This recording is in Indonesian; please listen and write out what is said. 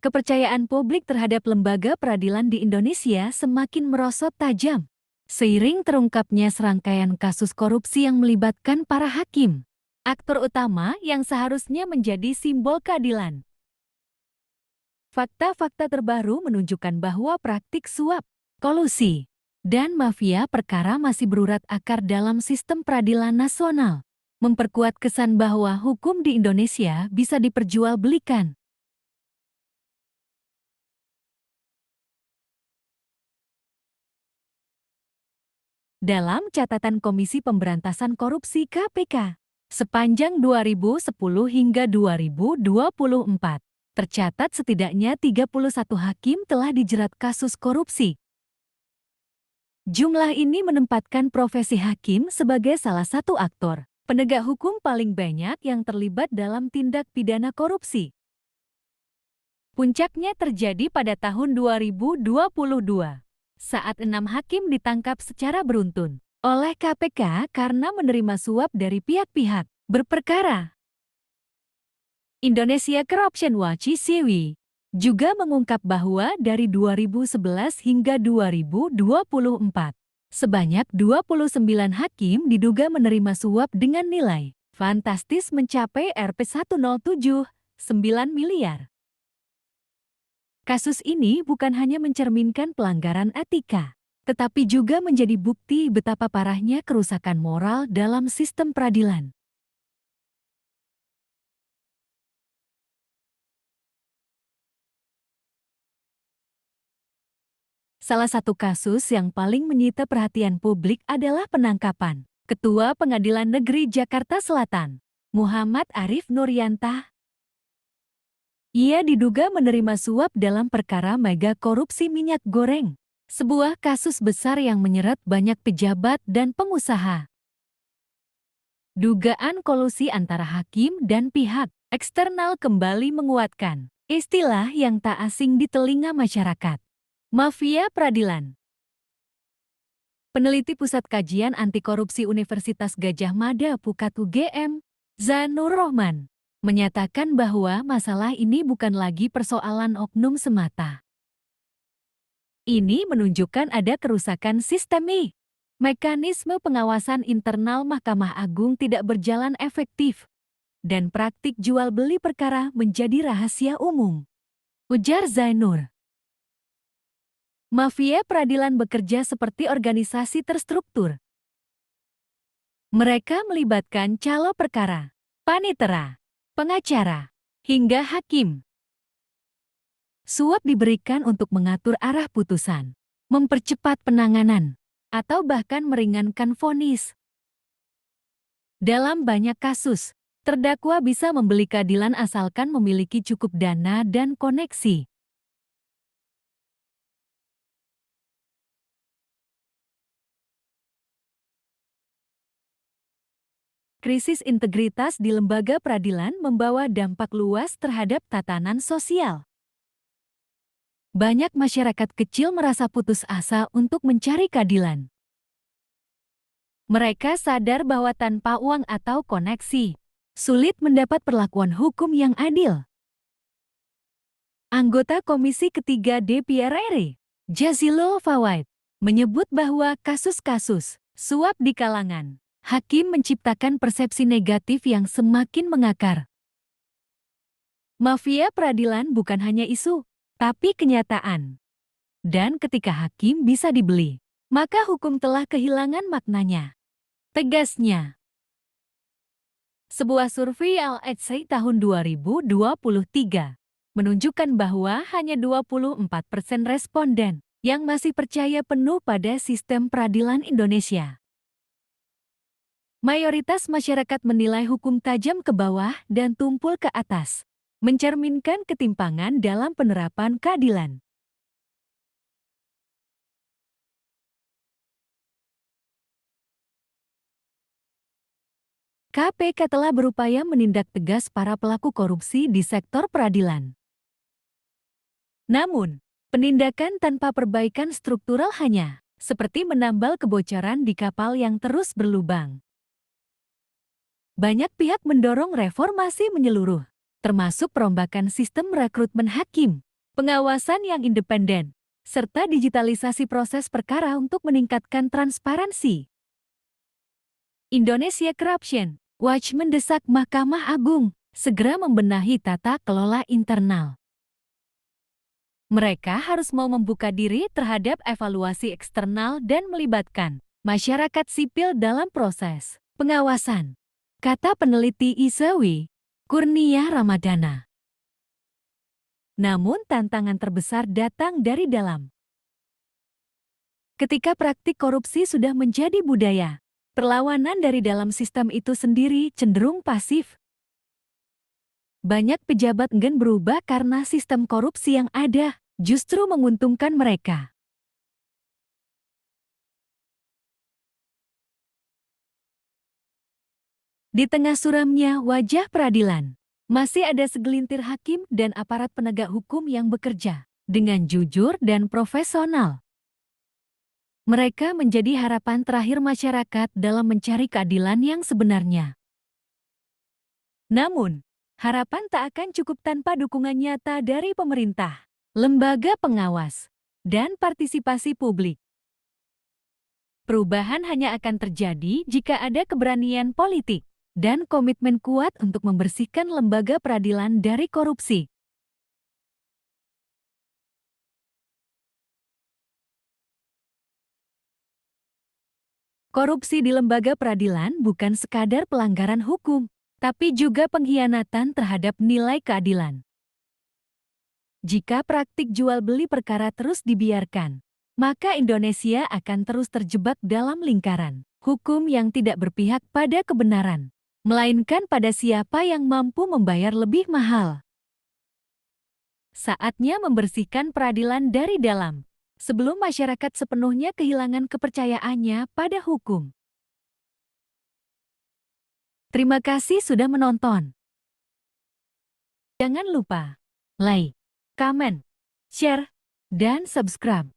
Kepercayaan publik terhadap lembaga peradilan di Indonesia semakin merosot tajam. Seiring terungkapnya serangkaian kasus korupsi yang melibatkan para hakim, aktor utama yang seharusnya menjadi simbol keadilan. Fakta-fakta terbaru menunjukkan bahwa praktik suap, kolusi, dan mafia perkara masih berurat akar dalam sistem peradilan nasional, memperkuat kesan bahwa hukum di Indonesia bisa diperjualbelikan. Dalam catatan Komisi Pemberantasan Korupsi (KPK), sepanjang 2010 hingga 2024, tercatat setidaknya 31 hakim telah dijerat kasus korupsi. Jumlah ini menempatkan profesi hakim sebagai salah satu aktor penegak hukum paling banyak yang terlibat dalam tindak pidana korupsi. Puncaknya terjadi pada tahun 2022. Saat 6 hakim ditangkap secara beruntun oleh KPK karena menerima suap dari pihak-pihak berperkara. Indonesia Corruption Watch (ICW) juga mengungkap bahwa dari 2011 hingga 2024, sebanyak 29 hakim diduga menerima suap dengan nilai fantastis mencapai Rp107,9 miliar. Kasus ini bukan hanya mencerminkan pelanggaran etika, tetapi juga menjadi bukti betapa parahnya kerusakan moral dalam sistem peradilan. Salah satu kasus yang paling menyita perhatian publik adalah penangkapan Ketua Pengadilan Negeri Jakarta Selatan, Muhammad Arif Nuryantah. Ia diduga menerima suap dalam perkara mega korupsi minyak goreng, sebuah kasus besar yang menyeret banyak pejabat dan pengusaha. Dugaan kolusi antara hakim dan pihak eksternal kembali menguatkan istilah yang tak asing di telinga masyarakat: mafia peradilan. Peneliti Pusat Kajian Anti Korupsi Universitas Gadjah Mada Pukat UGM, Zanur Rohman, menyatakan bahwa masalah ini bukan lagi persoalan oknum semata. Ini menunjukkan ada kerusakan sistemik. Mekanisme pengawasan internal Mahkamah Agung tidak berjalan efektif, dan praktik jual beli perkara menjadi rahasia umum, ujar Zainur. Mafia peradilan bekerja seperti organisasi terstruktur. Mereka melibatkan calo perkara, panitera, pengacara, hingga hakim. Suap diberikan untuk mengatur arah putusan, mempercepat penanganan, atau bahkan meringankan vonis. Dalam banyak kasus, terdakwa bisa membeli keadilan asalkan memiliki cukup dana dan koneksi. Krisis integritas di lembaga peradilan membawa dampak luas terhadap tatanan sosial. Banyak masyarakat kecil merasa putus asa untuk mencari keadilan. Mereka sadar bahwa tanpa uang atau koneksi, sulit mendapat perlakuan hukum yang adil. Anggota Komisi Ketiga DPR RI, Jazilul Fawait, menyebut bahwa kasus-kasus suap di kalangan hakim menciptakan persepsi negatif yang semakin mengakar. Mafia peradilan bukan hanya isu, tapi kenyataan. Dan ketika hakim bisa dibeli, maka hukum telah kehilangan maknanya, tegasnya. Sebuah survei LHC tahun 2023 menunjukkan bahwa hanya 24% responden yang masih percaya penuh pada sistem peradilan Indonesia. Mayoritas masyarakat menilai hukum tajam ke bawah dan tumpul ke atas, mencerminkan ketimpangan dalam penerapan keadilan. KPK telah berupaya menindak tegas para pelaku korupsi di sektor peradilan. Namun, penindakan tanpa perbaikan struktural hanya seperti menambal kebocoran di kapal yang terus berlubang. Banyak pihak mendorong reformasi menyeluruh, termasuk perombakan sistem rekrutmen hakim, pengawasan yang independen, serta digitalisasi proses perkara untuk meningkatkan transparansi. Indonesia Corruption Watch mendesak Mahkamah Agung segera membenahi tata kelola internal. Mereka harus mau membuka diri terhadap evaluasi eksternal dan melibatkan masyarakat sipil dalam proses pengawasan, kata peneliti ISEWI, Kurnia Ramadana. Namun tantangan terbesar datang dari dalam. Ketika praktik korupsi sudah menjadi budaya, perlawanan dari dalam sistem itu sendiri cenderung pasif. Banyak pejabat enggan berubah karena sistem korupsi yang ada justru menguntungkan mereka. Di tengah suramnya wajah peradilan, masih ada segelintir hakim dan aparat penegak hukum yang bekerja dengan jujur dan profesional. Mereka menjadi harapan terakhir masyarakat dalam mencari keadilan yang sebenarnya. Namun, harapan tak akan cukup tanpa dukungan nyata dari pemerintah, lembaga pengawas, dan partisipasi publik. Perubahan hanya akan terjadi jika ada keberanian politik dan komitmen kuat untuk membersihkan lembaga peradilan dari korupsi. Korupsi di lembaga peradilan bukan sekadar pelanggaran hukum, tapi juga pengkhianatan terhadap nilai keadilan. Jika praktik jual beli perkara terus dibiarkan, maka Indonesia akan terus terjebak dalam lingkaran hukum yang tidak berpihak pada kebenaran, melainkan pada siapa yang mampu membayar lebih mahal. Saatnya membersihkan peradilan dari dalam, sebelum masyarakat sepenuhnya kehilangan kepercayaannya pada hukum. Terima kasih sudah menonton. Jangan lupa like, comment, share, dan subscribe.